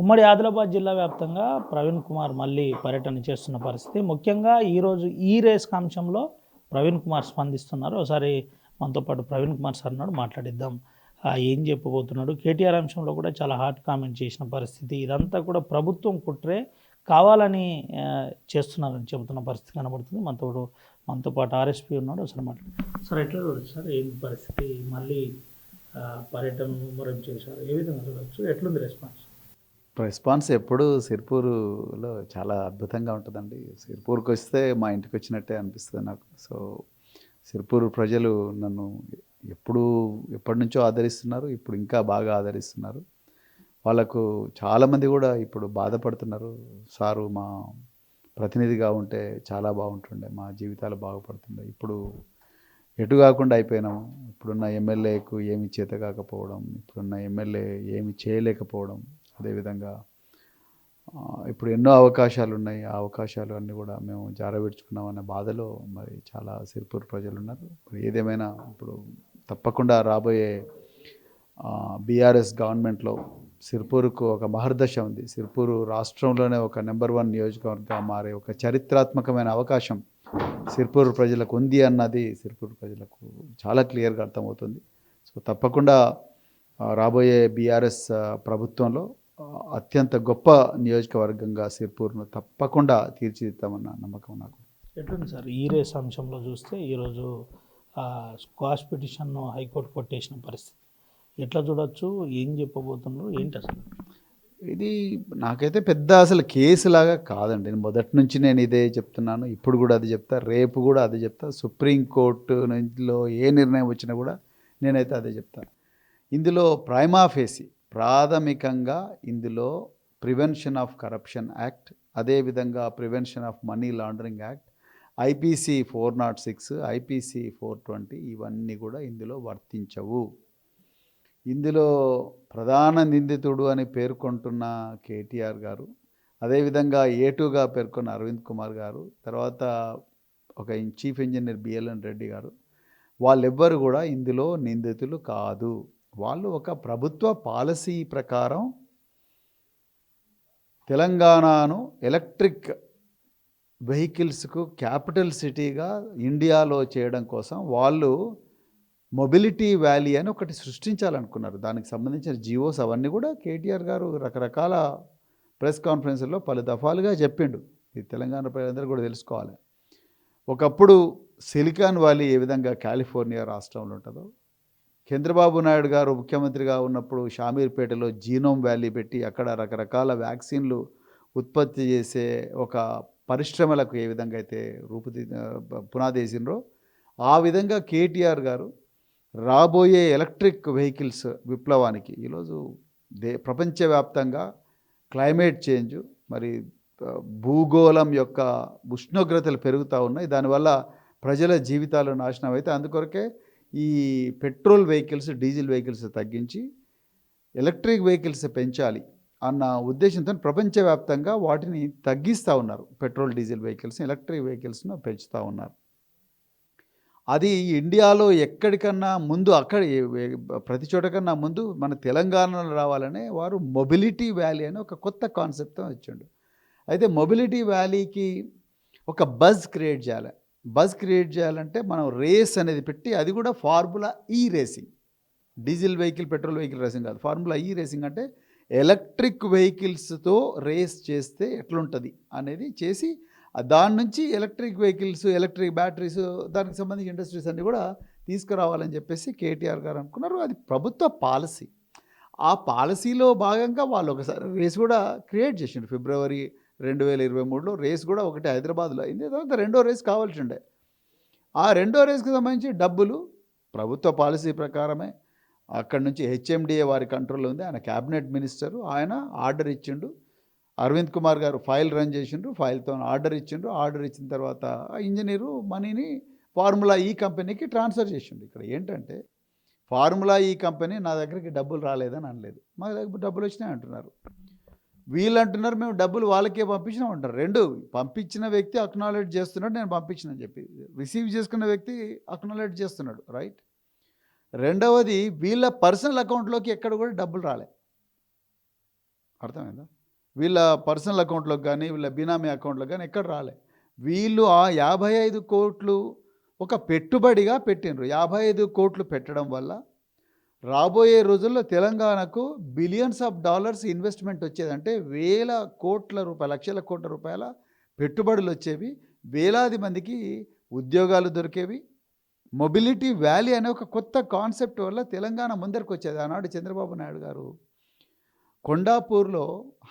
ఉమ్మడి ఆదిలాబాద్ జిల్లా వ్యాప్తంగా ప్రవీణ్ కుమార్ మళ్ళీ పర్యటన చేస్తున్న పరిస్థితి. ముఖ్యంగా ఈరోజు ఈ రేస్ అంశంలో ప్రవీణ్ కుమార్ స్పందిస్తున్నారు. ఒకసారి మనతో పాటు ప్రవీణ్ కుమార్ సార్ ఉన్నాడు, మాట్లాడిద్దాం. ఏం చెప్పబోతున్నాడు? కేటీఆర్ అంశంలో కూడా చాలా హాట్ కామెంట్ చేసిన పరిస్థితి. ఇదంతా కూడా ప్రభుత్వం కుట్రే, కావాలని చేస్తున్నారని చెబుతున్న పరిస్థితి కనబడుతుంది. మనతో పాటు ఆర్ఎస్పీ ఉన్నాడు. ఒకసారి మాట్లాడు సార్. ఎట్లా చూడొచ్చు సార్ ఏం పరిస్థితి? మళ్ళీ పర్యటన ముమ్మరం చేశారు, ఏ విధంగా చూడవచ్చు? ఎట్లుంది రెస్పాన్స్ ఎప్పుడు సిర్పూరులో చాలా అద్భుతంగా ఉంటుందండి. సిర్పూర్కి వస్తే మా ఇంటికి వచ్చినట్టే అనిపిస్తుంది నాకు. సో సిర్పూరు ప్రజలు నన్ను ఎప్పటి నుంచో ఆదరిస్తున్నారు, ఇప్పుడు ఇంకా బాగా ఆదరిస్తున్నారు. వాళ్ళకు చాలామంది కూడా ఇప్పుడు బాధపడుతున్నారు. సారు మా ప్రతినిధిగా ఉంటే చాలా బాగుంటుండే, మా జీవితాలు బాగుపడుతుండే. ఇప్పుడు ఎటు కాకుండా అయిపోయినాము. ఇప్పుడున్న ఎమ్మెల్యేకు ఏమి చేత కాకపోవడం, ఇప్పుడున్న ఎమ్మెల్యే ఏమి చేయలేకపోవడం, అదేవిధంగా ఇప్పుడు ఎన్నో అవకాశాలు ఉన్నాయి. ఆ అవకాశాలు అన్నీ కూడా మేము జారవిడ్చుకున్నామన్న బాధలో మరి చాలా సిర్పూర్ ప్రజలు ఉన్నారు. మరి ఏదేమైనా ఇప్పుడు తప్పకుండా రాబోయే బీఆర్ఎస్ గవర్నమెంట్లో సిర్పూర్కు ఒక మహర్దశ ఉంది. సిర్పూరు రాష్ట్రంలోనే ఒక నెంబర్ 1 నియోజకవర్గంగా మారే ఒక చారిత్రాత్మకమైన అవకాశం సిర్పూర్ ప్రజలకు ఉంది అన్నది సిర్పూర్ ప్రజలకు చాలా క్లియర్గా అర్థమవుతుంది. సో తప్పకుండా రాబోయే బీఆర్ఎస్ ప్రభుత్వంలో అత్యంత గొప్ప నియోజకవర్గంగా సిర్పూర్ను తప్పకుండా తీర్చిదిద్దామన్న నమ్మకం నాకు. ఎట్లుంది సార్ ఈ రేస్ అంశంలో చూస్తే? ఈరోజు స్క్వాష్ పిటిషన్ను హైకోర్టు కొట్టేసిన పరిస్థితి ఎట్లా చూడొచ్చు? ఏం చెప్పబోతున్నారు ఏంటి అసలు? ఇది నాకైతే పెద్ద అసలు కేసులాగా కాదండి. మొదటి నుంచి నేను ఇదే చెప్తున్నాను, ఇప్పుడు కూడా అది చెప్తా, రేపు కూడా అదే చెప్తా. సుప్రీంకోర్టు నుంచిలో ఏ నిర్ణయం వచ్చినా కూడా నేనైతే అదే చెప్తాను. ఇందులో ప్రైమా ఫేసి ప్రాథమికంగా ఇందులో ప్రివెన్షన్ ఆఫ్ కరప్షన్ యాక్ట్, అదేవిధంగా prevention of money laundering act, IPC 406, IPC 420 ఇవన్నీ కూడా ఇందులో వర్తించవు. ఇందులో ప్రధాన నిందితుడు అని పేర్కొంటున్న కేటీఆర్ గారు, అదేవిధంగా A2గా పేర్కొన్న అరవింద్ కుమార్ గారు, తర్వాత ఒక చీఫ్ ఇంజనీర్ బిఎల్ఎన్ రెడ్డి గారు, వాళ్ళెవ్వరు కూడా ఇందులో నిందితులు కాదు. వాళ్ళు ఒక ప్రభుత్వ పాలసీ ప్రకారం తెలంగాణను ఎలక్ట్రిక్ వెహికల్స్కు క్యాపిటల్ సిటీగా ఇండియాలో చేయడం కోసం వాళ్ళు మొబిలిటీ వ్యాలీ అని ఒకటి సృష్టించాలనుకున్నారు. దానికి సంబంధించిన జియోస్ అవన్నీ కూడా కేటీఆర్ గారు రకరకాల ప్రెస్ కాన్ఫరెన్స్లో పలు దఫాలుగా చెప్పిండు. ఈ తెలంగాణ ప్రజలందరూ కూడా తెలుసుకోవాలి. ఒకప్పుడు సిలికాన్ వ్యాలీ ఏ విధంగా కాలిఫోర్నియా రాష్ట్రంలో ఉంటుందో, చంద్రబాబు నాయుడు గారు ముఖ్యమంత్రిగా ఉన్నప్పుడు షామీర్పేటలో జీనోమ్ వ్యాలీ పెట్టి అక్కడ రకరకాల వ్యాక్సిన్లు ఉత్పత్తి చేసే ఒక పరిశ్రమలకు ఏ విధంగా అయితే పునాది వేసినరో, ఆ విధంగా కేటీఆర్ గారు రాబోయే ఎలక్ట్రిక్ వెహికల్స్ విప్లవానికి ఈరోజు ప్రపంచవ్యాప్తంగా క్లైమేట్ చేంజ్, మరి భూగోళం యొక్క ఉష్ణోగ్రతలు పెరుగుతూ ఉన్నాయి. దానివల్ల ప్రజల జీవితాలు నాశనం అయితే అందుకొరకే ఈ పెట్రోల్ వెహికల్స్, డీజిల్ వెహికల్స్ తగ్గించి ఎలక్ట్రిక్ వెహికల్స్ పెంచాలి అన్న ఉద్దేశంతో ప్రపంచవ్యాప్తంగా వాటిని తగ్గిస్తూ ఉన్నారు. పెట్రోల్, డీజిల్ వెహికల్స్, ఎలక్ట్రిక్ వెహికల్స్ను పెంచుతూ ఉన్నారు. అది ఇండియాలో ఎక్కడికన్నా ముందు, ప్రతి చోట కన్నా ముందు మన తెలంగాణలో రావాలనే వారు మొబిలిటీ వ్యాలీ అని ఒక కొత్త కాన్సెప్ట్తో వచ్చిండు. అయితే మొబిలిటీ వ్యాలీకి ఒక బజ్ క్రియేట్ చేయాలి. బజ్ క్రియేట్ చేయాలంటే మనం రేస్ అనేది పెట్టి, అది కూడా ఫార్ములా ఈ racing, diesel vehicle, petrol vehicle racing కాదు, ఫార్ములా ఈ రేసింగ్ అంటే ఎలక్ట్రిక్ వెహికల్స్తో రేస్ చేస్తే ఎట్లుంటుంది అనేది చేసి, దాని నుంచి ఎలక్ట్రిక్ వెహికల్స్, ఎలక్ట్రిక్ బ్యాటరీస్, దానికి సంబంధించి ఇండస్ట్రీస్ అన్నీ కూడా తీసుకురావాలని చెప్పేసి కేటీఆర్ గారు అనుకున్నారు. అది ప్రభుత్వ పాలసీ. ఆ పాలసీలో భాగంగా వాళ్ళు ఒకసారి రేస్ కూడా క్రియేట్ చేసిండు. ఫిబ్రవరి 2023లో రేస్ కూడా ఒకటి హైదరాబాద్లో అయింది. తర్వాత రెండో రేస్ కావాల్సి ఉండే. ఆ రెండో రేస్కి సంబంధించి డబ్బులు ప్రభుత్వ పాలసీ ప్రకారమే అక్కడి నుంచి హెచ్ఎండిఏ వారి కంట్రోల్లో ఉంది. ఆయన క్యాబినెట్ మినిస్టరు, ఆయన ఆర్డర్ ఇచ్చిండు. అరవింద్ కుమార్ గారు ఫైల్ రన్ చేసిండ్రు, ఫైల్తో ఆర్డర్ ఇచ్చిండ్రు. ఆర్డర్ ఇచ్చిన తర్వాత ఆ ఇంజనీరు మనీని ఫార్ములా ఈ కంపెనీకి ట్రాన్స్ఫర్ చేసిండు. ఇక్కడ ఏంటంటే ఫార్ములా ఈ కంపెనీ నా దగ్గరికి డబ్బులు రాలేదని అనలేదు, మా దగ్గర డబ్బులు వచ్చినాయి అంటున్నారు. వీళ్ళు అంటున్నారు మేము డబ్బులు వాళ్ళకే పంపించినాం అంటారు. రెండు, పంపించిన వ్యక్తి అక్నాలెడ్జ్ చేస్తున్నాడు, నేను పంపించినని చెప్పి. రిసీవ్ చేసుకున్న వ్యక్తి అక్నాలెడ్జ్ చేస్తున్నాడు, రైట్. రెండవది, వీళ్ళ పర్సనల్ అకౌంట్లోకి ఎక్కడ కూడా డబ్బులు రాలే. అర్థమైందా? వీళ్ళ పర్సనల్ అకౌంట్లోకి కానీ వీళ్ళ బినామీ అకౌంట్లోకి కానీ ఎక్కడ రాలే. వీళ్ళు ఆ 55 కోట్లు ఒక పెట్టుబడిగా పెట్టిండ్రు. 55 కోట్లు పెట్టడం వల్ల రాబోయే రోజుల్లో తెలంగాణకు బిలియన్స్ ఆఫ్ డాలర్స్ ఇన్వెస్ట్మెంట్ వచ్చేది. అంటే వేల కోట్ల రూపాయల, లక్షల కోట్ల రూపాయల పెట్టుబడులు వచ్చేవి. వేలాది మందికి ఉద్యోగాలు దొరికేవి. మొబిలిటీ వ్యాలీ అనే ఒక కొత్త కాన్సెప్ట్ వల్ల తెలంగాణ ముందరికి వచ్చేది. ఆనాడు చంద్రబాబు నాయుడు గారు కొండాపూర్లో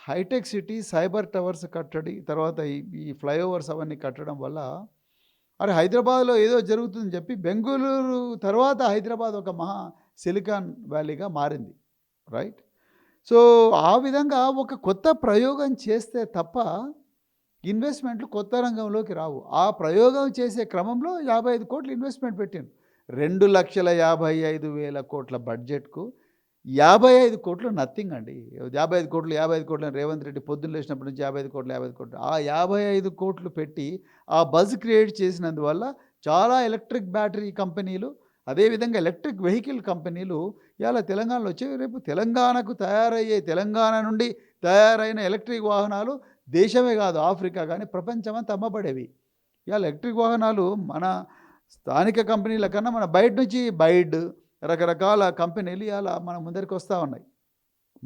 హైటెక్ సిటీ, సైబర్ టవర్స్ కట్టడి, తర్వాత ఈ ఫ్లైఓవర్స్ అవన్నీ కట్టడం వల్ల అరే హైదరాబాద్లో ఏదో జరుగుతుందని చెప్పి బెంగళూరు తర్వాత హైదరాబాద్ ఒక మహా సిలికాన్ వ్యాలీగా మారింది. రైట్. సో ఆ విధంగా ఒక కొత్త ప్రయోగం చేస్తే తప్ప ఇన్వెస్ట్మెంట్లు కొత్త రంగంలోకి రావు. ఆ ప్రయోగం చేసే క్రమంలో 55 కోట్లు ఇన్వెస్ట్మెంట్ పెట్టాను. 2,55,000 కోట్ల బడ్జెట్కు 55 కోట్లు నథింగ్ అండి. 55 కోట్లు రేవంత్ రెడ్డి పొద్దున్న లేచినప్పటి నుంచి 55 కోట్లు. ఆ 55 కోట్లు పెట్టి ఆ బజ్ క్రియేట్ చేసినందువల్ల చాలా ఎలక్ట్రిక్ బ్యాటరీ కంపెనీలు, అదేవిధంగా ఎలక్ట్రిక్ వెహికల్ కంపెనీలు ఇవాళ తెలంగాణలో వచ్చేవి. రేపు తెలంగాణ నుండి తయారైన ఎలక్ట్రిక్ వాహనాలు దేశమే కాదు, ఆఫ్రికా కానీ ప్రపంచమంతా అమ్మబడేవి. ఇవాళ ఎలక్ట్రిక్ వాహనాలు మన స్థానిక కంపెనీల కన్నా మన బయట నుంచి రకరకాల కంపెనీలు ఇవాళ మన ముందరికి వస్తూ ఉన్నాయి.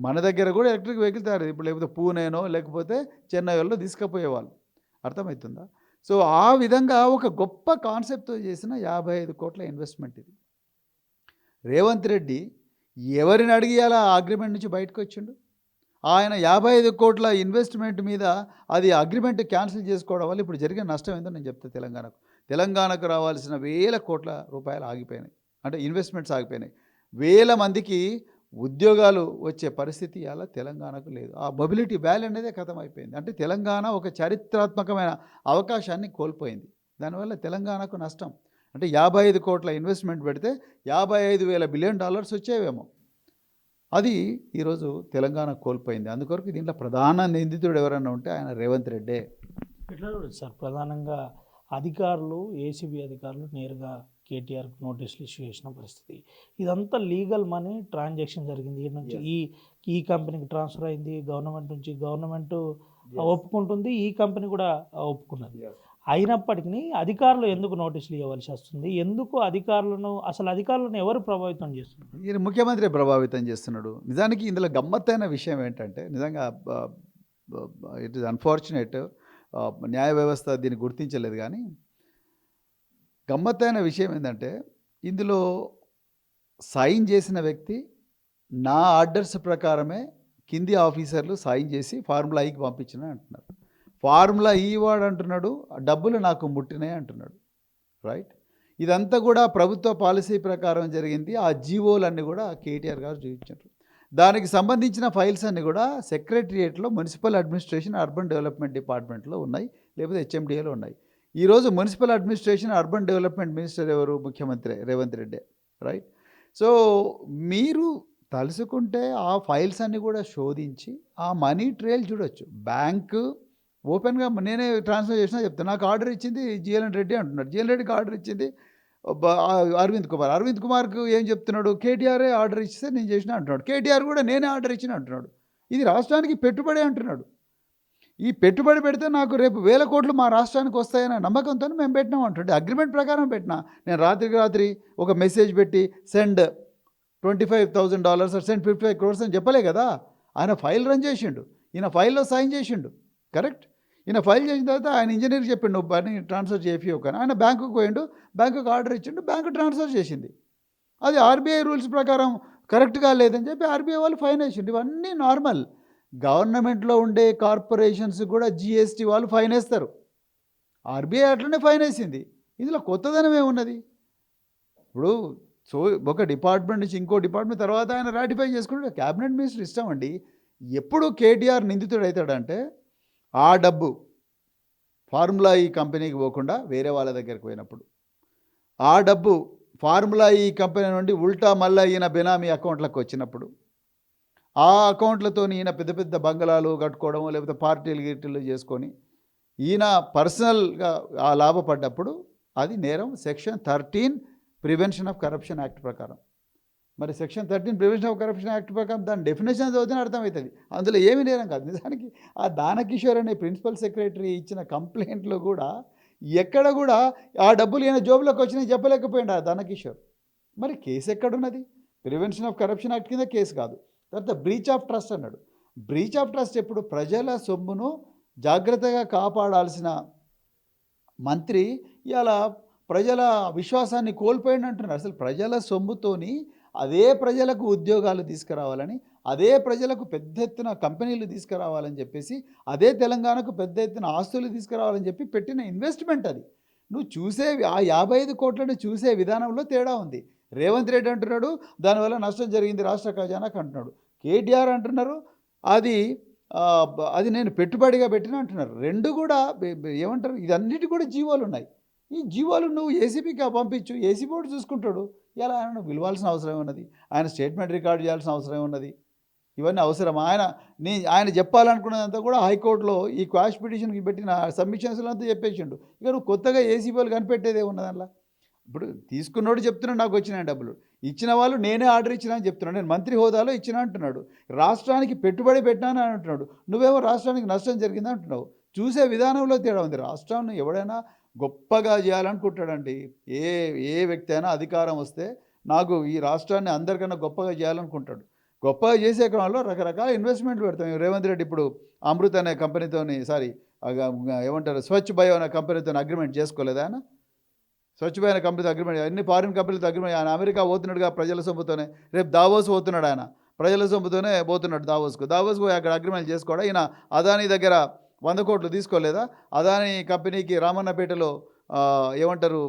మన దగ్గర కూడా ఎలక్ట్రిక్ వెహికల్ తయారు ఇప్పుడు, లేకపోతే పూణేనో లేకపోతే చెన్నైలో తీసుకుపోయేవాళ్ళు. అర్థమవుతుందా? సో ఆ విధంగా ఒక గొప్ప కాన్సెప్ట్తో చేసిన 55 కోట్ల ఇన్వెస్ట్మెంట్ ఇది. రేవంత్ రెడ్డి ఎవరిని అడిగి అలా అగ్రిమెంట్ నుంచి బయటకు వచ్చిండు? ఆయన 55 కోట్ల ఇన్వెస్ట్మెంట్ మీద అది అగ్రిమెంట్ క్యాన్సిల్ చేసుకోవడం వల్ల ఇప్పుడు జరిగిన నష్టం ఏందో నేను చెప్తాను. తెలంగాణకు రావాల్సిన వేల కోట్ల రూపాయలు ఆగిపోయినాయి. అంటే ఇన్వెస్ట్మెంట్స్ ఆగిపోయినాయి. వేల మందికి ఉద్యోగాలు వచ్చే పరిస్థితి అలా తెలంగాణకు లేదు. ఆ మొబిలిటీ వ్యాలీ అనేది ఖతం అయిపోయింది. అంటే తెలంగాణ ఒక చారిత్రాత్మకమైన అవకాశాన్ని కోల్పోయింది. దానివల్ల తెలంగాణకు నష్టం. అంటే 55 కోట్ల ఇన్వెస్ట్మెంట్ పెడితే 55,000 బిలియన్ డాలర్స్ వచ్చేవేమో. అది ఈరోజు తెలంగాణ కోల్పోయింది. అందుకొరకు దీంట్లో ప్రధాన నిందితుడు ఎవరైనా ఉంటే ఆయన రేవంత్ రెడ్డే. ఎట్లా చూడదు సార్, ప్రధానంగా అధికారులు, ఏసీబీ అధికారులు నేరుగా కేటీఆర్కి నోటీసులు ఇష్యూ చేసిన పరిస్థితి. ఇదంతా లీగల్ మనీ ట్రాన్సాక్షన్ జరిగింది. ఈ నుంచి ఈ కంపెనీకి ట్రాన్స్ఫర్ అయింది. గవర్నమెంట్ నుంచి గవర్నమెంట్ ఒప్పుకుంటుంది, ఈ కంపెనీ కూడా ఒప్పుకున్నది. అయినప్పటికీ అధికారులు ఎందుకు నోటీసులు ఇవ్వవలసి వస్తుంది? ఎందుకు అధికారులను ఎవరు ప్రభావితం చేస్తున్నారు? ఈయన ముఖ్యమంత్రి ప్రభావితం చేస్తున్నాడు. నిజానికి ఇందులో గమ్మత్తైన విషయం ఏంటంటే, నిజంగా ఇట్ ఈస్ అన్ఫార్చునేట్, న్యాయ వ్యవస్థ దీన్ని గుర్తించలేదు. కానీ గమ్మత్తైన విషయం ఏంటంటే, ఇందులో సైన్ చేసిన వ్యక్తి నా ఆర్డర్స్ ప్రకారమే కింది ఆఫీసర్లు సైన్ చేసి ఫార్ములా ఈకి పంపించిన అంటున్నారు. ఫార్ములా ఈ వాడు అంటున్నాడు, డబ్బులు నాకు ముట్టినాయి అంటున్నాడు. రైట్. ఇదంతా కూడా ప్రభుత్వ పాలసీ ప్రకారం జరిగింది. ఆ జీవోలన్నీ కూడా కేటీఆర్ గారు చూపించారు. దానికి సంబంధించిన ఫైల్స్ అన్నీ కూడా సెక్రటరియేట్లో మున్సిపల్ అడ్మినిస్ట్రేషన్ అర్బన్ డెవలప్మెంట్ డిపార్ట్మెంట్లో ఉన్నాయి, లేకపోతే హెచ్ఎండిఏలో ఉన్నాయి. ఈరోజు municipal administration urban development minister ఎవరు? ముఖ్యమంత్రి రేవంత్ రెడ్డి. రైట్. సో మీరు తలుసుకుంటే ఆ ఫైల్స్ అన్నీ కూడా శోధించి ఆ మనీ ట్రేల్ చూడొచ్చు. బ్యాంకు ఓపెన్గా నేనే ట్రాన్స్ఫర్ చేసినా చెప్తాను. నాకు ఆర్డర్ ఇచ్చింది జిఎల్ఎన్ రెడ్డి అంటున్నాడు. జిఎల్ రెడ్డికి ఆర్డర్ ఇచ్చింది అరవింద్ కుమార్కు ఏం చెప్తున్నాడు? కేటీఆరే ఆర్డర్ ఇస్తే నేను చేసిన అంటున్నాడు. కేటీఆర్ కూడా నేనే ఆర్డర్ ఇచ్చిన అంటున్నాడు. ఇది రాష్ట్రానికి పెట్టుబడి అంటున్నాడు. ఈ పెట్టుబడి పెడితే నాకు రేపు వేల కోట్లు మా రాష్ట్రానికి వస్తాయన్న నమ్మకంతో మేము పెట్టినాం అంటుండే. అగ్రిమెంట్ ప్రకారం పెట్టినా. నేను రాత్రి ఒక మెసేజ్ పెట్టి సెండ్ $25,000 సెండ్ 55 crores అని చెప్పలే కదా. ఆయన ఫైల్ రన్ చేసిండు, ఈయన ఫైల్లో సైన్ చేసిండు. కరెక్ట్. ఈయన ఫైల్ చేసిన తర్వాత ఆయన ఇంజనీర్కి చెప్పిండు పని ట్రాన్స్ఫర్ చేపియో కానీ. ఆయన బ్యాంకుకు పోయిండు, బ్యాంకుకు ఆర్డర్ ఇచ్చిండు, బ్యాంకు ట్రాన్స్ఫర్ చేసింది. అది ఆర్బీఐ రూల్స్ ప్రకారం కరెక్ట్గా లేదని చెప్పి ఆర్బీఐ వాళ్ళు ఫైన్ వేసిండు. ఇవన్నీ నార్మల్. గవర్నమెంట్లో ఉండే కార్పొరేషన్స్ కూడా జిఎస్టీ వాళ్ళు ఫైన్ వేస్తారు. ఆర్బీఐ అట్లనే ఫైన్ వేసింది. ఇందులో కొత్తదనం ఏమున్నది? ఇప్పుడు ఒక డిపార్ట్మెంట్ నుంచి ఇంకో డిపార్ట్మెంట్ తర్వాత ఆయన రాటిఫై చేసుకుంటే క్యాబినెట్ మినిస్టర్ ఇష్టం అండి. ఎప్పుడు కేటీఆర్ నిందితుడు అవుతాడంటే ఆ డబ్బు ఫార్ములా ఈ కంపెనీకి పోకుండా వేరే వాళ్ళ దగ్గరికి పోయినప్పుడు, ఆ డబ్బు ఫార్ములా ఈ కంపెనీ నుండి ఉల్టా మళ్ళీ ఈయన బెనామీ అకౌంట్లకు వచ్చినప్పుడు, ఆ అకౌంట్లతో ఈయన పెద్ద పెద్ద బంగళాలు కట్టుకోవడము లేకపోతే పార్టీలు చేసుకొని ఈయన పర్సనల్గా ఆ లాభపడ్డప్పుడు అది నేరం. Section 13 prevention of corruption act ప్రకారం. మరి section 13 prevention of corruption act ప్రకారం దాని డెఫినేషన్ చదివితేనే అర్థమవుతుంది. అందులో ఏమీ నేరం కాదు. నిజానికి ఆ దానకిషోర్ అనే ప్రిన్సిపల్ సెక్రటరీ ఇచ్చిన కంప్లెయింట్‌లో కూడా ఎక్కడ కూడా ఆ డబ్బులు ఈయన జోబులోకి వచ్చినాయి చెప్పలేకపోయాడు ఆ దానకిషోర్. మరి కేసు ఎక్కడున్నది? ప్రివెన్షన్ ఆఫ్ కరప్షన్ యాక్ట్ కింద కేసు కాదు. తర్వాత బ్రీచ్ ఆఫ్ ట్రస్ట్ అన్నాడు. బ్రీచ్ ఆఫ్ ట్రస్ట్ ఎప్పుడు? ప్రజల సొమ్మును జాగ్రత్తగా కాపాడాల్సిన మంత్రి ఇవాళ ప్రజల విశ్వాసాన్ని కోల్పోయింది అంటున్నారు. అసలు ప్రజల సొమ్ముతోని అదే ప్రజలకు ఉద్యోగాలు తీసుకురావాలని, అదే ప్రజలకు పెద్ద ఎత్తున కంపెనీలు తీసుకురావాలని చెప్పేసి, అదే తెలంగాణకు పెద్ద ఎత్తున ఆస్తులు తీసుకురావాలని చెప్పి పెట్టిన ఇన్వెస్ట్మెంట్ అది. నువ్వు చూసే ఆ 55 కోట్లను చూసే విధానంలో తేడా ఉంది. రేవంత్ రెడ్డి అంటున్నాడు దానివల్ల నష్టం జరిగింది రాష్ట్ర ఖజానాకు అంటున్నాడు. కేటీఆర్ అంటున్నారు అది అది నేను పెట్టుబడిగా పెట్టిన అంటున్నారు. రెండు కూడా ఏమంటారు, ఇదన్నిటి కూడా జీవోలు ఉన్నాయి. ఈ జీవోలు నువ్వు ఏసీబీకి పంపించు, ఏసీ బోర్డు చూసుకుంటాడు. ఇలా ఆయన పిలవాల్సిన అవసరం ఉన్నది, ఆయన స్టేట్మెంట్ రికార్డ్ చేయాల్సిన అవసరం ఉన్నది. ఇవన్నీ అవసరం. ఆయన చెప్పాలనుకున్నదంతా కూడా హైకోర్టులో ఈ క్వాష్ పిటిషన్కి పెట్టిన సబ్మిషన్స్లో అంతా చెప్పేసిండు. ఇక నువ్వు కొత్తగా ఏసీబీలు కనిపెట్టేదే ఉన్నది అందులో. ఇప్పుడు తీసుకున్నోడు చెప్తున్నాడు నాకు వచ్చినాయి డబ్బులు, ఇచ్చిన వాళ్ళు నేనే ఆర్డర్ ఇచ్చినా అని చెప్తున్నాడు. నేను మంత్రి హోదాలో ఇచ్చినా అంటున్నాడు. రాష్ట్రానికి పెట్టుబడి పెట్టినాను అని అంటున్నాడు. నువ్వేమో రాష్ట్రానికి నష్టం జరిగింది అంటున్నావు. చూసే విధానంలో తేడా ఉంది. రాష్ట్రాన్ని ఎవడైనా గొప్పగా చేయాలనుకుంటాడండి. ఏ వ్యక్తి అయినా అధికారం వస్తే నాకు ఈ రాష్ట్రాన్ని అందరికన్నా గొప్పగా చేయాలనుకుంటాడు. గొప్పగా చేసే క్రమంలో రకరకాల ఇన్వెస్ట్మెంట్లు పెడతాం. రేవంత్ రెడ్డి ఇప్పుడు అమృత్ అనే కంపెనీతోని ఏమంటారు స్వచ్ఛ బయో అనే కంపెనీతో అగ్రిమెంట్ చేసుకోలేదా ఆయన? స్వచ్ఛ బయో అనే కంపెనీతో అగ్రిమెంట్, అన్ని ఫారిన్ కంపెనీలతో అగ్రిమెంట్. ఆయన అమెరికా పోతున్నాడుగా ప్రజల సొమ్ముతోనే. రేపు దావోస్ పోతున్నాడు, ఆయన ప్రజల సొమ్ముతోనే పోతున్నాడు దావోస్కు పోయి అక్కడ అగ్రిమెంట్ చేసుకోవడా? ఈయన అదానీ దగ్గర 100 కోట్లు తీసుకోలేదా? అదానీ కంపెనీకి రామన్నపేటలో ఏమంటారు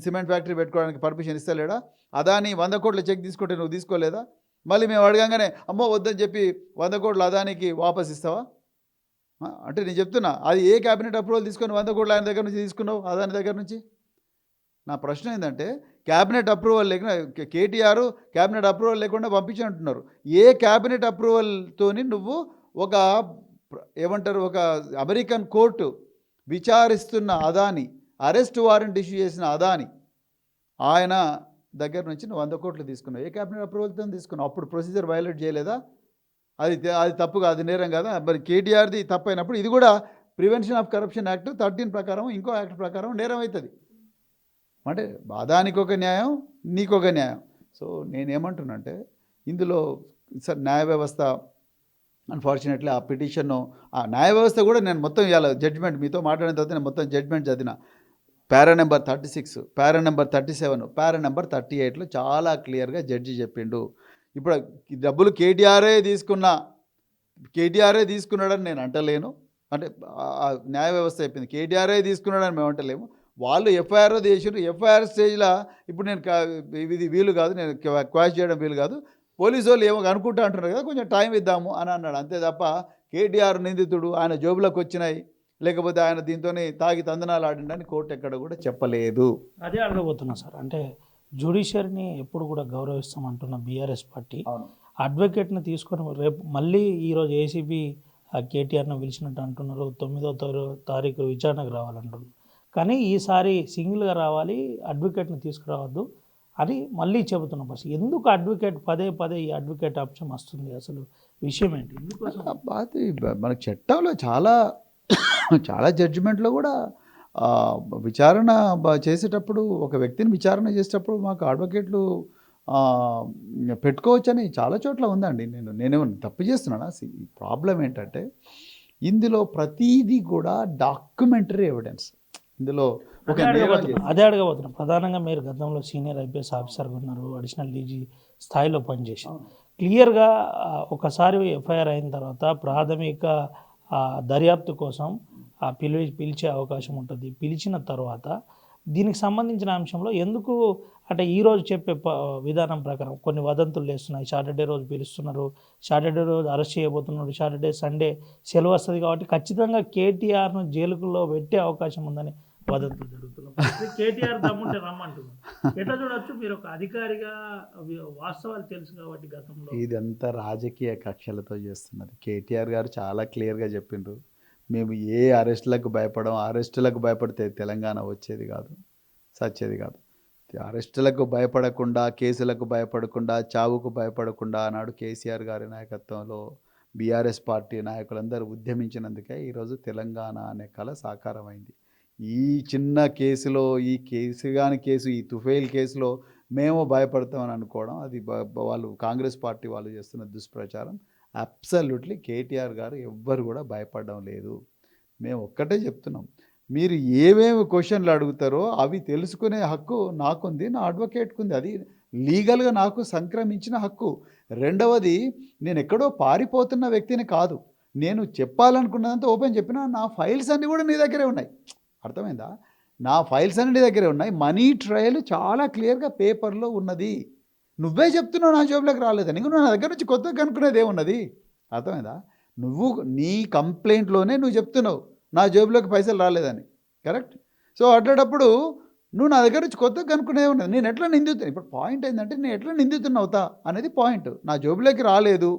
సిమెంట్ ఫ్యాక్టరీ పెట్టుకోవడానికి పర్మిషన్ ఇస్తలేడా? అదానీ 100 కోట్ల చెక్ తీసుకుంటే నువ్వు తీసుకోలేదా? మళ్ళీ మేము అడగంగానే అమ్మో వద్దని చెప్పి 100 కోట్లు అదానికి వాపస్ ఇస్తావా? అంటే నేను చెప్తున్నా, అది ఏ క్యాబినెట్ అప్రూవల్ తీసుకొని 100 కోట్లు ఆయన దగ్గర నుంచి తీసుకున్నావు, అదాని దగ్గర నుంచి? నా ప్రశ్న ఏంటంటే, క్యాబినెట్ అప్రూవల్ లేకుండా కేటీఆర్ క్యాబినెట్ అప్రూవల్ లేకుండా పంపించి అంటున్నారు. ఏ క్యాబినెట్ అప్రూవల్తోని నువ్వు ఒక ఏమంటారు ఒక అమెరికన్ కోర్టు విచారిస్తున్న అదాని, అరెస్ట్ వారెంట్ ఇష్యూ చేసిన అదాని ఆయన దగ్గర నుంచి నువ్వు 100 కోట్లు తీసుకున్నావు. ఏ క్యాబినెట్ అప్రూవల్తో తీసుకున్నావు? అప్పుడు ప్రొసీజర్ వైలేట్ చేయలేదా? అది తప్పు కాదు, నేరం కదా? మరి కేటీఆర్ది తప్పు అయినప్పుడు ఇది కూడా ప్రివెన్షన్ ఆఫ్ కరప్షన్ యాక్ట్ 13 ప్రకారం ఇంకో యాక్ట్ ప్రకారం నేరం అవుతుంది. అంటే అదానికి ఒక న్యాయం, నీకొక న్యాయం. సో నేనేమంటున్నానంటే ఇందులో సార్ న్యాయ వ్యవస్థ అన్ఫార్చునేట్లీ ఆ పిటిషన్ను ఆ న్యాయ వ్యవస్థ కూడా నేను మొత్తం ఇవాళ జడ్జిమెంట్ మీతో మాట్లాడిన తర్వాత నేను మొత్తం జడ్జిమెంట్ చదివిన. Para number 36, para number 37, para number 38లో చాలా క్లియర్గా జడ్జి చెప్పిండు. ఇప్పుడు డబ్బులు కేటీఆరే తీసుకున్నాడని నేను అంటలేను. అంటే న్యాయ వ్యవస్థ చెప్పింది కేటీఆరే తీసుకున్నాడని మేము అంటలేము. వాళ్ళు ఎఫ్ఐఆర్ చేసారు. ఎఫ్ఐఆర్ స్టేజ్లో ఇప్పుడు నేను ఇది వీలు కాదు, నేను క్వాష్ చేయడం వీలు కాదు, పోలీసు వాళ్ళు ఏమో అనుకుంటా అంటున్నారు కదా, కొంచెం టైం ఇద్దాము అని అన్నాడు. అంతే తప్ప కేటీఆర్ నిందితుడు, ఆయన జోబులోకి వచ్చినాయి, లేకపోతే ఆయన దీంతో తాగి తందనాలు ఆడిండని కోర్టు ఎక్కడ కూడా చెప్పలేదు. అదే అడగబోతున్నా సార్. అంటే జ్యుడిషియరీని ఎప్పుడు కూడా గౌరవిస్తామంటున్న బీఆర్ఎస్ పార్టీ అడ్వకేట్ని తీసుకొని రేపు మళ్ళీ ఈరోజు ఏసీబీ కేటీఆర్ని పిలిచినట్టు అంటున్నారు. 9వ తారీఖు విచారణకు రావాలంటున్నారు. కానీ ఈసారి సింగిల్గా రావాలి, అడ్వకేట్ని తీసుకురావద్దు అని మళ్ళీ చెబుతున్న పరిస్థితి. ఎందుకు అడ్వకేట్ పదే ఈ అడ్వకేట్ అంశం వస్తుంది? అసలు విషయం ఏంటి? అది మన చట్టంలో చాలా జడ్జిమెంట్లో కూడా విచారణ చేసేటప్పుడు, ఒక వ్యక్తిని విచారణ చేసేటప్పుడు మాకు అడ్వకేట్లు పెట్టుకోవచ్చని చాలా చోట్ల ఉందండి. నేనేమో తప్పు చేస్తున్నానా? ప్రాబ్లం ఏంటంటే ఇందులో ప్రతీది కూడా డాక్యుమెంటరీ ఎవిడెన్స్. ఇందులో అదే అడగబోతున్నా. ప్రధానంగా మీరు గతంలో సీనియర్ ఐపీఎస్ ఆఫీసర్గా ఉన్నారు, అడిషనల్ డీజీ స్థాయిలో పనిచేసి క్లియర్గా ఒకసారి ఎఫ్ఐఆర్ అయిన తర్వాత ప్రాథమిక దర్యాప్తు కోసం పిలిచే అవకాశం ఉంటుంది. పిలిచిన తర్వాత దీనికి సంబంధించిన అంశంలో ఎందుకు అంటే ఈరోజు చెప్పే విధానం ప్రకారం కొన్ని వదంతులు లేస్తున్నాయి. సాటర్డే రోజు పిలుస్తున్నారు, సాటర్డే రోజు అరెస్ట్ చేయబోతున్నారు, సాటర్డే సండే సెలవు వస్తుంది కాబట్టి ఖచ్చితంగా కేటీఆర్ను జైలులో పెట్టే అవకాశం ఉందని వదంతులు జరుగుతున్నారు. కేటీఆర్ దమ్ముంటే రమ్మంటున్నారు. ఎట్లా చూడొచ్చు? మీరు ఒక అధికారిగా వాస్తవాలు తెలుసు కాబట్టి గతంలో ఇదంతా రాజకీయ కక్షలతో చేస్తున్నది. కేటీఆర్ గారు చాలా క్లియర్గా చెప్పిండ్రు, మేము ఏ అరెస్టులకు భయపడితే తెలంగాణ వచ్చేది కాదు, సచ్చేది కాదు. అరెస్టులకు భయపడకుండా, కేసులకు భయపడకుండా, చావుకు భయపడకుండా ఆనాడు కేసీఆర్ గారి నాయకత్వంలో బీఆర్ఎస్ పార్టీ నాయకులందరూ ఉద్యమించినందుకే ఈరోజు తెలంగాణ అనే కళ సాకారమైంది. ఈ చిన్న కేసులో, ఈ కేసు ఈ తుఫైల్ కేసులో మేము భయపడతామని అనుకోవడం అది వాళ్ళు కాంగ్రెస్ పార్టీ వాళ్ళు చేస్తున్న దుష్ప్రచారం. అబ్సల్యూట్లీ కేటీఆర్ గారు ఎవ్వరు కూడా భయపడడం లేదు. మేము ఒక్కటే చెప్తున్నాం, మీరు ఏమేమి క్వశ్చన్లు అడుగుతారో అవి తెలుసుకునే హక్కు నాకుంది, నా అడ్వకేట్కు ఉంది. అది లీగల్గా నాకు సంక్రమించిన హక్కు. రెండవది, నేను ఎక్కడో పారిపోతున్న వ్యక్తిని కాదు. నేను చెప్పాలనుకున్నదంతా ఓపెన్ చెప్పినా నా ఫైల్స్ అన్నీ కూడా నీ దగ్గరే ఉన్నాయి. అర్థమైందా? నా ఫైల్స్ అన్నీ నీ దగ్గరే ఉన్నాయి. మనీ ట్రయల్ చాలా క్లియర్గా పేపర్లో ఉన్నది. నువ్వే చెప్తున్నావు నా జోబులోకి రాలేదని. ఇంక నువ్వు నా దగ్గర నుంచి కొత్తగా కనుక్కునేది ఏమున్నది? అర్థమైందా? నువ్వు నీ కంప్లైంట్లోనే నువ్వు చెప్తున్నావు నా జేబులోకి పైసలు రాలేదని. కరెక్ట్? సో అట్లాంటప్పుడు నువ్వు నా దగ్గర నుంచి కొత్తగా కనుక్కునే ఉన్నది. నేను ఎట్లా నిందితున్నా? ఇప్పుడు పాయింట్ ఏంటంటే నేను ఎట్లా నిందితున్నా అవుతా అనేది పాయింట్. నా జేబులోకి రాలేదు,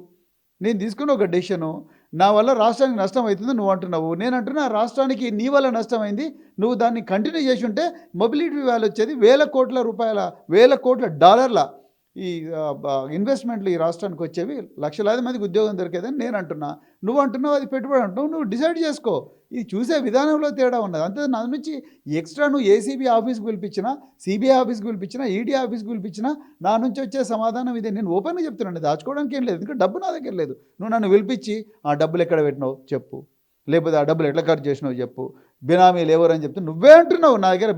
నేను తీసుకున్న ఒక డెసిషను, నా వల్ల రాష్ట్రానికి నష్టం అవుతుంది నువ్వు అంటున్నావు. నేను అంటున్నా రాష్ట్రానికి నీ వల్ల నష్టమైంది, నువ్వు దాన్ని కంటిన్యూ చేసి ఉంటే మొబిలిటీ వాల్యూ వచ్చేది వేల కోట్ల రూపాయల, వేల కోట్ల డాలర్ల ఈ ఇన్వెస్ట్మెంట్లు ఈ రాష్ట్రానికి వచ్చేవి, లక్షలాది మందికి ఉద్యోగం దొరికేదని నేను అంటున్నా. నువ్వు అంటున్నావు అది పెట్టుబడి అంటున్నావు. నువ్వు డిసైడ్ చేసుకో. ఇది చూసే విధానంలో తేడా ఉన్నది అంతే. నా నుంచి ఎక్స్ట్రా నువ్వు ఏసీబీ ఆఫీస్కి పిలిపించినా, సిబిఐ ఆఫీస్కి పిలిపించినా, ఈడీ ఆఫీస్కి పిలిపించినా నా నుంచి వచ్చే సమాధానం ఇదే. నేను ఓపెన్గా చెప్తున్నాను, దాచుకోవడానికి ఏం లేదు. ఇంకా డబ్బు నా దగ్గర లేదు. నువ్వు నన్ను పిలిపించి ఆ డబ్బులు ఎక్కడ పెట్టినావు చెప్పు, లేకపోతే ఆ డబ్బులు ఎట్లా ఖర్చు చేసినావు చెప్పు, బినామీలు ఎవరని చెప్తే నువ్వే అంటున్నావు నా దగ్గర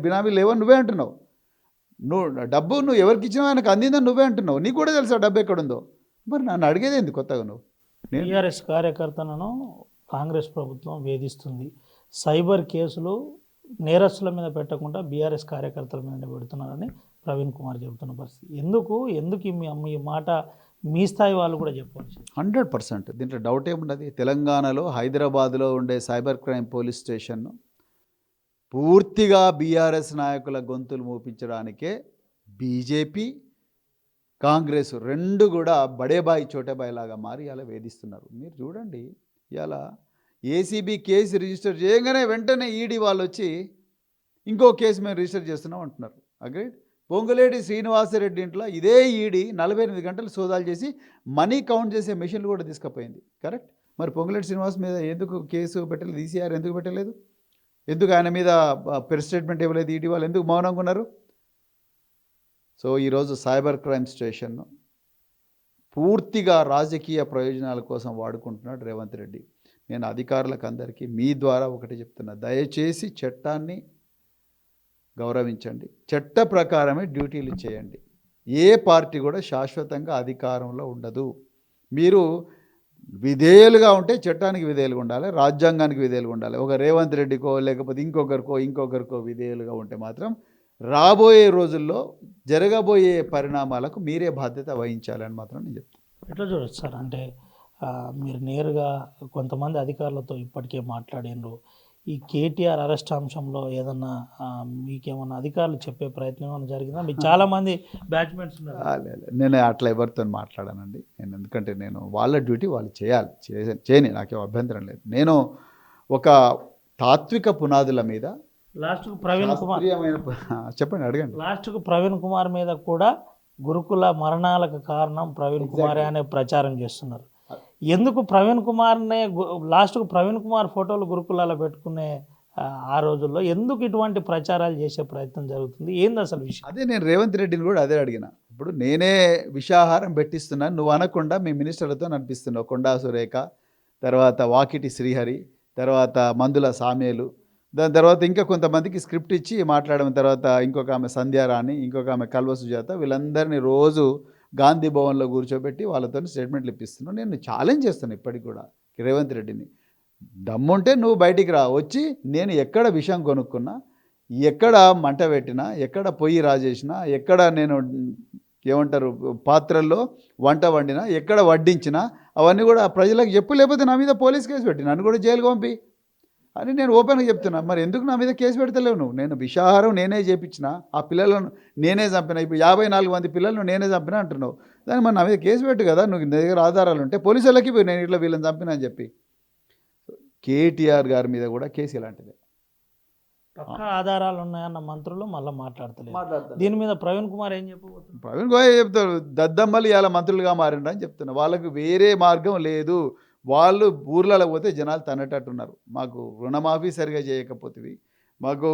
బినామీలు లేవని నువ్వే అంటున్నావు. డబ్బు నువ్వు ఎవరికి ఇచ్చినా ఆయనకు అందిందని నువ్వే అంటున్నావు. నీకు కూడా తెలుసా డబ్బు ఎక్కడుందో? మరి నన్ను అడిగేది ఏంది కొత్తగా నువ్వు? టీఆర్ఎస్ కార్యకర్తలను కాంగ్రెస్ ప్రభుత్వం వేధిస్తుంది. సైబర్ కేసులు నేరస్తుల మీద పెట్టకుండా బీఆర్ఎస్ కార్యకర్తల మీద పెడుతున్నారని ప్రవీణ్ కుమార్ చెబుతున్న పరిస్థితి. ఎందుకు ఈ మాట మీ స్థాయి వాళ్ళు కూడా చెప్పవచ్చు? 100% దీంట్లో డౌట్ ఏమున్నది? తెలంగాణలో హైదరాబాద్లో ఉండే సైబర్ క్రైమ్ పోలీస్ స్టేషన్ను పూర్తిగా బీఆర్ఎస్ నాయకుల గొంతులు మోపించడానికే బీజేపీ, కాంగ్రెస్ రెండు కూడా బడేబాయి చోటేబాయి లాగా మారి అలా వేధిస్తున్నారు. మీరు చూడండి, ఇలా ఏసీబీ కేసు రిజిస్టర్ చేయగానే వెంటనే ఈడీ వాళ్ళు వచ్చి ఇంకో కేసు మేము రిజిస్టర్ చేస్తున్నాం అంటున్నారు. అగ్రీడ్. పొంగులేటి శ్రీనివాసరెడ్డి ఇంట్లో ఇదే ఈడీ 48 గంటలు సోదాలు చేసి మనీ కౌంట్ చేసే మెషిన్లు కూడా తీసుకుపోయింది. కరెక్ట్? మరి పొంగులేటి శ్రీనివాస్ మీద ఎందుకు కేసు పెట్టలేదు? ఈసీఆర్ ఎందుకు పెట్టలేదు? ఎందుకు ఆయన మీద ప్రెస్ స్టేట్మెంట్ ఇవ్వలేదు? ఈడీ వాళ్ళు ఎందుకు మౌనంగా ఉన్నారు? సో ఈరోజు సైబర్ క్రైమ్ స్టేషన్ను పూర్తిగా రాజకీయ ప్రయోజనాల కోసం వాడుకుంటున్నాడు రేవంత్ రెడ్డి. నేను అధికారులకు అందరికీ మీ ద్వారా ఒకటి చెప్తున్నా, దయచేసి చట్టాన్ని గౌరవించండి, చట్ట ప్రకారమే డ్యూటీలు చేయండి. ఏ పార్టీ కూడా శాశ్వతంగా అధికారంలో ఉండదు. మీరు విధేయులుగా ఉంటే చట్టానికి విధేయులుగా ఉండాలి, రాజ్యాంగానికి విధేయులుగా ఉండాలి. ఒక రేవంత్ రెడ్డికో లేకపోతే ఇంకొకరికో విధేయులుగా ఉంటే మాత్రం రాబోయే రోజుల్లో జరగబోయే పరిణామాలకు మీరే బాధ్యత వహించాలని మాత్రం నేను చెప్తాను. ఎట్లా చూడొచ్చు సార్? అంటే మీరు నేరుగా కొంతమంది అధికారులతో ఇప్పటికే మాట్లాడినారు. ఈ కేటీఆర్ అరెస్ట్ అంశంలో ఏదన్నా మీకేమన్నా అధికారులు చెప్పే ప్రయత్నం ఏమైనా జరిగిందా? మీకు చాలామంది బ్యాచ్మెంట్స్ ఉన్నారు. నేను అట్లా ఎవరితో మాట్లాడానండి. ఎందుకంటే నేను వాళ్ళ డ్యూటీ వాళ్ళు చేయని నాకేం అభ్యంతరం లేదు. నేను ఒక తాత్విక పునాదుల మీద లాస్ట్కు ప్రవీణ్ కుమార్ చెప్పండి, అడగండి. లాస్ట్కు ప్రవీణ్ కుమార్ మీద కూడా గురుకుల మరణాలకు కారణం ప్రవీణ్ కుమారే అనే ప్రచారం చేస్తున్నారు. ఎందుకు ప్రవీణ్ కుమార్నే లాస్ట్కు ప్రవీణ్ కుమార్ ఫోటోలు గురుకులాలో పెట్టుకునే ఆ రోజుల్లో ఎందుకు ఇటువంటి ప్రచారాలు చేసే ప్రయత్నం జరుగుతుంది? ఏంది అసలు విషయం? అదే నేను రేవంత్ రెడ్డిని కూడా అదే అడిగిన. ఇప్పుడు నేనే విషాహారం పెట్టిస్తున్నాను, నువ్వు అనకుండా మీ మినిస్టర్లతో అనిపిస్తున్నావు. కొండా సురేఖ, తర్వాత వాకిటి శ్రీహరి, తర్వాత మందుల సామేలు, దాని తర్వాత ఇంకా కొంతమందికి స్క్రిప్ట్ ఇచ్చి మాట్లాడిన తర్వాత ఇంకొక ఆమె సంధ్యారాణి, ఇంకొక ఆమె కల్వ సుజాత, వీళ్ళందరినీ రోజు గాంధీ భవన్లో కూర్చోబెట్టి వాళ్ళతో స్టేట్మెంట్లు ఇప్పిస్తున్నాను. నేను ఛాలెంజ్ చేస్తాను ఇప్పటికి కూడా రేవంత్ రెడ్డిని, దమ్ముంటే నువ్వు బయటికి రా, వచ్చి నేను ఎక్కడ విషయం కొనుక్కున్నా, ఎక్కడ మంట పెట్టినా, ఎక్కడ పొయ్యి రాజేసినా, ఎక్కడ నేను ఏమంటారు పాత్రల్లో వంట వండినా, ఎక్కడ వడ్డించినా అవన్నీ కూడా ప్రజలకు చెప్పు, లేకపోతే నా మీద పోలీస్ కేసు పెట్టి నన్ను కూడా జైలుకి పంపి అని నేను ఓపెన్గా చెప్తున్నా. మరి ఎందుకు నా మీద కేసు పెడతలేవు నువ్వు? నేను విషాహారం నేనే చేపించిన, ఆ పిల్లలను నేనే చంపిన, ఇప్పుడు 54 మంది పిల్లలను నేనే చంపిన అంటున్నావు. దాన్ని మరి నా మీద కేసు పెట్టు కదా, నువ్వు నీ దగ్గర ఆధారాలు ఉంటే. పోలీసులకి పోయి నేను ఇట్లా వీళ్ళని చంపిన అని చెప్పి. కేటీఆర్ గారి మీద కూడా కేసు ఇలాంటిదే. పక్కా ఆధారాలు ఉన్నాయన్న మంత్రులు మళ్ళీ మాట్లాడతలేదు. దీని మీద ప్రవీణ్ కుమార్ ఏం చెప్పబోతున్నారు? ప్రవీణ్ గోయల్ చెప్తారు, దద్దమ్మలు ఇలా మంత్రులుగా మారిండ్రు అని చెప్తున్నారు. వాళ్ళకు వేరే మార్గం లేదు. వాళ్ళు ఊర్లలో పోతే జనాలు తనేటట్టున్నారు. మాకు రుణమాఫీ సరిగా చేయకపోతేవి, మాకు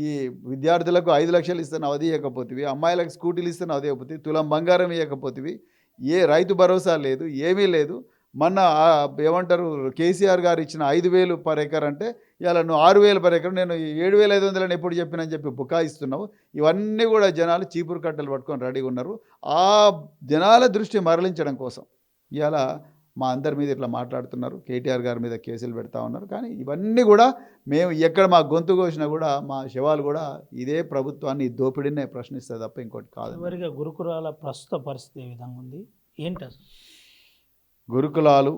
ఈ విద్యార్థులకు 5 లక్షలు ఇస్తాను అది ఇవ్వకపోతేవి, అమ్మాయిలకు స్కూటీలు ఇస్తాను అది ఇవ్వకపోతే, తులం బంగారం ఇవ్వకపోతేవి, ఏ రైతు భరోసా లేదు, ఏమీ లేదు. మొన్న ఏమంటారు కేసీఆర్ గారు ఇచ్చిన 5,000 పర్ ఎకర్ అంటే ఇలా నువ్వు 6,000 పర్ ఎకర్, నేను 7,500 ఎప్పుడు చెప్పినని చెప్పి బుకాయిస్తున్నావు. ఇవన్నీ కూడా జనాలు చీపురు కట్టలు పట్టుకొని రెడీగా ఉన్నారు. ఆ జనాల దృష్టి మరలించడం కోసం ఇలా మా అందరి మీద ఇట్లా మాట్లాడుతున్నారు. కేటీఆర్ గారి మీద కేసులు పెడతా ఉన్నారు. కానీ ఇవన్నీ కూడా మేము ఎక్కడ మా గొంతు కోసినా కూడా మా శవాలు కూడా ఇదే ప్రభుత్వాన్ని ఈ దోపిడీనే ప్రశ్నిస్తే తప్ప ఇంకోటి కాదు. చివరిగా గురుకులాల ప్రస్తుత పరిస్థితి ఏ విధంగా ఉంది, ఏంటి అసలు? గురుకులాలు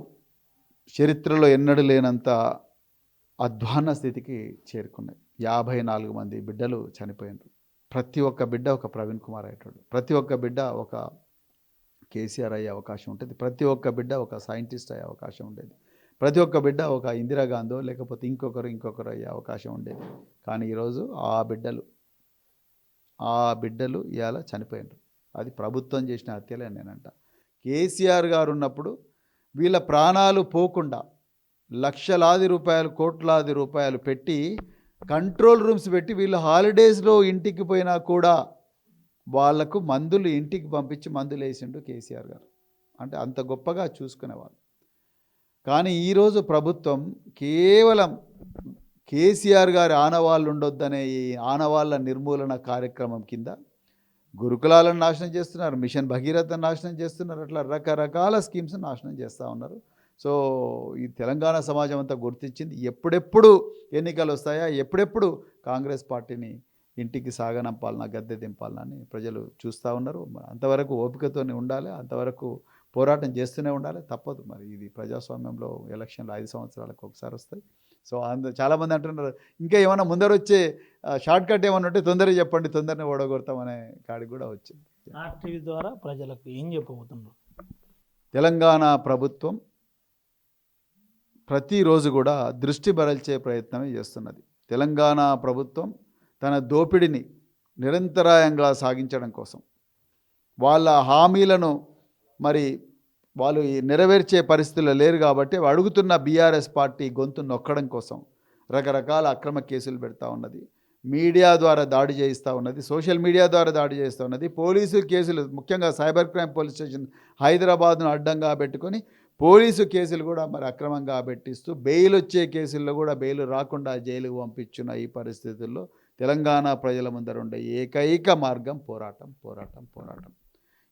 చరిత్రలో ఎన్నడూ లేనంత అధ్వాన్న స్థితికి చేరుకున్నాయి. 54 మంది బిడ్డలు చనిపోయినారు. ప్రతి ఒక్క బిడ్డ ఒక ప్రవీణ్ కుమార్ అయ్యేటోడు. ప్రతి ఒక్క బిడ్డ ఒక కేసీఆర్ అయ్యే అవకాశం ఉంటుంది. ప్రతి ఒక్క బిడ్డ ఒక సైంటిస్ట్ అయ్యే అవకాశం ఉండేది. ప్రతి ఒక్క బిడ్డ ఒక ఇందిరాగాంధీ లేకపోతే ఇంకొకరు అయ్యే అవకాశం ఉండేది. కానీ ఈరోజు ఆ బిడ్డలు ఇవాళ చనిపోయినారు. అది ప్రభుత్వం చేసిన హత్యలే నేనంట. కేసీఆర్ గారు ఉన్నప్పుడు వీళ్ళ ప్రాణాలు పోకుండా లక్షలాది రూపాయలు, కోట్లాది రూపాయలు పెట్టి కంట్రోల్ రూమ్స్ పెట్టి వీళ్ళు హాలిడేస్లో ఇంటికి పోయినా కూడా వాళ్లకు మందులు ఇంటికి పంపించి మందులు వేసిండు కేసీఆర్ గారు. అంటే అంత గొప్పగా చూసుకునేవాళ్ళు. కానీ ఈరోజు ప్రభుత్వం కేవలం కేసీఆర్ గారి ఆనవాళ్ళు ఉండొద్దనే ఈ ఆనవాళ్ళ నిర్మూలన కార్యక్రమం కింద గురుకులాలను నాశనం చేస్తున్నారు, మిషన్ భగీరథను నాశనం చేస్తున్నారు. అట్లా రకరకాల స్కీమ్స్ నాశనం చేస్తూ ఉన్నారు. సో ఈ తెలంగాణ సమాజం అంతా గుర్తించింది. ఎప్పుడెప్పుడు ఎన్నికలు వస్తాయా, ఎప్పుడెప్పుడు కాంగ్రెస్ పార్టీని ఇంటికి సాగనంపాలన్నా, గద్దె దింపాలన్నా ప్రజలు చూస్తూ ఉన్నారు. అంతవరకు ఓపికతోనే ఉండాలి, అంతవరకు పోరాటం చేస్తూనే ఉండాలి. తప్పదు. మరి ఇది ప్రజాస్వామ్యంలో ఎలక్షన్లు 5 సంవత్సరాలకు ఒకసారి వస్తాయి. సో చాలామంది అంటున్నారు ఇంకా ఏమైనా ముందర వచ్చే షార్ట్ కట్ ఏమన్నా ఉంటే తొందరగా చెప్పండి, తొందరనే ఓడగొడతామనే కాడికి కూడా వచ్చింది. ఆర్టీవీ ద్వారా ప్రజలకు ఏం చెప్పబోతున్నారు? తెలంగాణ ప్రభుత్వం ప్రతిరోజు కూడా దృష్టి మరల్చే ప్రయత్నమే చేస్తున్నది. తెలంగాణ ప్రభుత్వం తన దోపిడిని నిరంతరాయంగా సాగించడం కోసం వాళ్ళ హామీలను మరి వాళ్ళు నెరవేర్చే పరిస్థితుల్లో లేరు. కాబట్టి అడుగుతున్న బీఆర్ఎస్ పార్టీ గొంతు నొక్కడం కోసం రకరకాల అక్రమ కేసులు పెడతా ఉన్నది. మీడియా ద్వారా దాడి చేయిస్తూ ఉన్నది, సోషల్ మీడియా ద్వారా దాడి చేస్తూ ఉన్నది. పోలీసు కేసులు, ముఖ్యంగా సైబర్ క్రైమ్ పోలీస్ స్టేషన్ హైదరాబాద్ను అడ్డంగా పెట్టుకొని పోలీసు కేసులు కూడా మరి అక్రమంగా పెట్టిస్తూ బెయిల్ వచ్చే కేసుల్లో కూడా బెయిల్ రాకుండా జైలుకు పంపించిన ఈ పరిస్థితుల్లో తెలంగాణ ప్రజల ముందర ఉండే ఏకైక మార్గం పోరాటం.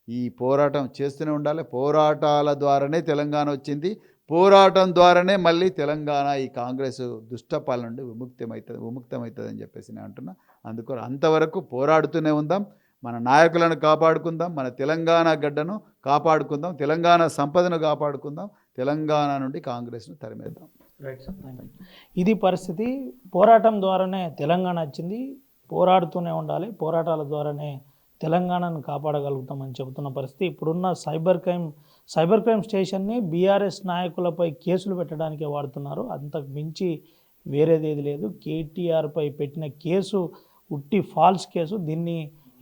ఈ పోరాటం చేస్తూనే ఉండాలి. పోరాటాల ద్వారానే తెలంగాణ వచ్చింది. పోరాటం ద్వారానే మళ్ళీ తెలంగాణ ఈ కాంగ్రెస్ దుష్టపాలన నుండి విముక్తమవుతుంది అని చెప్పేసి నేను అంటున్నా. అందుకు అంతవరకు పోరాడుతూనే ఉందాం. మన నాయకులను కాపాడుకుందాం, మన తెలంగాణ గడ్డను కాపాడుకుందాం, తెలంగాణ సంపదను కాపాడుకుందాం, తెలంగాణ నుండి కాంగ్రెస్ను తరిమేద్దాం. Right sir. ఇది పరిస్థితి. పోరాటం ద్వారానే తెలంగాణ వచ్చింది, పోరాడుతూనే ఉండాలి, పోరాటాల ద్వారానే తెలంగాణను కాపాడగలుగుతామని చెబుతున్న పరిస్థితి. ఇప్పుడున్న సైబర్ క్రైమ్ స్టేషన్ని బీఆర్ఎస్ నాయకులపై కేసులు పెట్టడానికే వాడుతున్నారు. అంతకు మించి వేరేదేది లేదు. కేటీఆర్పై పెట్టిన కేసు ఉట్టి ఫాల్స్ కేసు. దీన్ని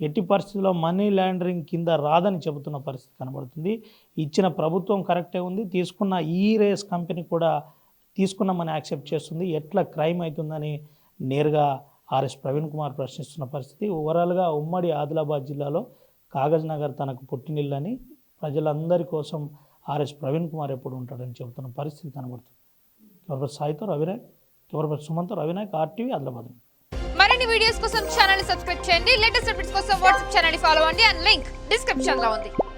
ఎట్టి పరిస్థితుల్లో మనీ లాండరింగ్ కింద రాదని చెబుతున్న పరిస్థితి కనబడుతుంది. ఇచ్చిన ప్రభుత్వం కరెక్టే ఉంది, తీసుకున్న ఈ రేస్ కంపెనీ కూడా తీసుకున్నామని యాక్సెప్ట్ చేస్తుంది. ఎట్లా క్రైమ్ అవుతుందని నేరుగా ఆర్ఎస్ ప్రవీణ్ కుమార్ ప్రశ్నిస్తున్న పరిస్థితి. ఓవరాల్గా ఉమ్మడి ఆదిలాబాద్ జిల్లాలో కాగజ్ నగర్ తనకు పుట్టినిల్లని, ప్రజలందరి కోసం ఆర్ఎస్ ప్రవీణ్ కుమార్ ఎప్పుడు ఉంటాడని చెబుతున్న పరిస్థితి కనబడుతుంది. కెమెరా సాయితో రవినాయక్, కెమెరా సుమంతో రవినాయక్, ఆర్టీవీ ఆదిలాబాద్. మరిన్ని వీడియోస్ కోసం ఛానల్ ని సబ్స్క్రైబ్ చేయండి. లేటెస్ట్ అప్డేట్స్ కోసం వాట్సాప్ ఛానల్ ని ఫాలో అవ్వండి. అండ్ లింక్ డిస్క్రిప్షన్ లో ఉంది.